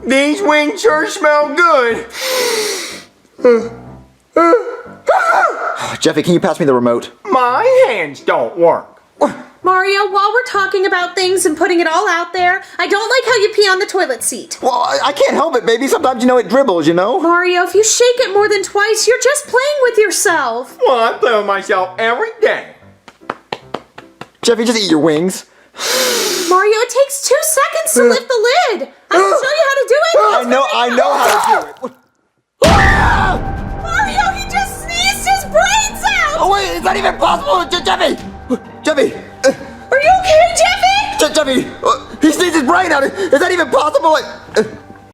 These wings sure smell good. Jeffy, can you pass me the remote? My hands don't work. Mario, while we're talking about things and putting it all out there, I don't like how you pee on the toilet seat. Well, I can't help it, baby. Sometimes, it dribbles, Mario, if you shake it more than twice, you're just playing with yourself. Well, I play with myself every day. Jeffy, just eat your wings. Mario, it takes 2 seconds to lift the lid. I can show you how to do it. I know how to do it. Mario, he just sneezed his brains out. Oh, wait, it's not even possible. Jeffy! Jeffy! Are you okay, Jeffy? Jeffy! He sneezed his brain out. Is that even possible?